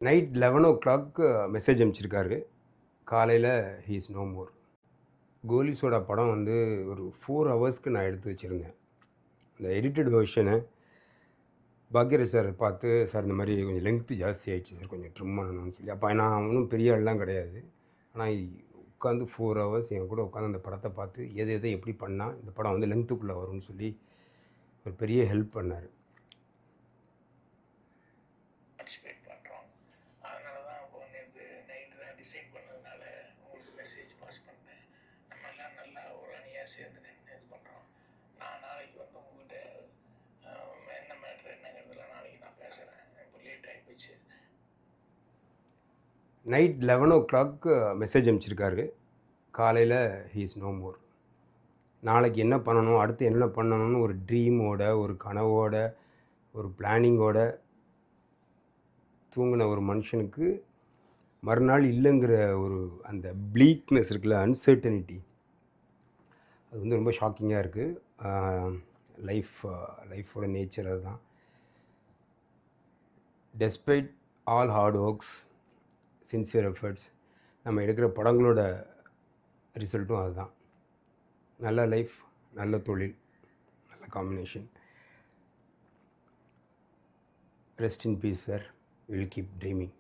Night 11:00 message அனுப்பிச்சிருக்காரு. காலையில he is no more. கோலிஸோட படம் வந்து ஒரு 4 ஹவர்ஸ்க்கு நான் எடுத்து வச்சிருந்தேன். அந்த எடிட்டட் வெர்ஷன பாக்யராஜ் சார் பார்த்து, "சார் இந்த மாரி கொஞ்சம் லெங்த் ஜாஸ்தி ஆயிடுச்சு சார். கொஞ்சம் ட்ரிம் பண்ணணும்னு" சொல்லி. அப்ப நான் ஒண்ணும் பெரிய ஆள்லாம் கிடையாது. ஆனா உட்காந்து 4 ஹவர்ஸ் என் கூட உட்காந்து அந்த படத்த பார்த்து, எது எத எப்படி பண்ணா இந்த படம் வந்து லெங்த்துக்குள்ள வரும்னு சொல்லி ஒரு பெரிய ஹெல்ப் பண்ணாரு. பார்ட்டிசிபேட் பண்ணுறோம். அதனால தான் இப்போ நேற்று நைட்டு தான் டிசைட் பண்ணதுனால உங்களுக்கு மெசேஜ் பாஸ் பண்ணேன். நம்ம எல்லாம் நல்லா ஒரு அணியாக சேர்ந்து நின்று இது பண்ணுறோம். நான் நாளைக்கு வந்து உங்கள்கிட்ட என்ன மேட்ரு என்னங்கிறதுல நாளைக்கு நான் பேசுகிறேன். இப்போ லேட் ஆகிப்போச்சு. நைட் 11:00 மெசேஜ் அனுப்பிச்சிருக்காரு. காலையில ஹி இஸ் நோ மோர். நாளைக்கு என்ன பண்ணணும், அடுத்து என்ன பண்ணணும்னு ஒரு ட்ரீமோட, ஒரு கனவோட, ஒரு பிளானிங்கோட தூங்குன ஒரு மனுஷனுக்கு மறுநாள் இல்லைங்கிற ஒரு அந்த ப்ளீக்னஸ் இருக்குல்ல, அன்சர்டனிட்டி, அது வந்து ரொம்ப ஷாக்கிங்காக இருக்குது. லைஃபோட நேச்சர் அதுதான். Despite all heart works, sincere efforts, நம்ம எடுக்கிற படங்களோட ரிசல்ட்டும் அதுதான். நல்ல லைஃப், நல்ல தொழில், நல்ல combination. Rest in peace sir. Will keep dreaming.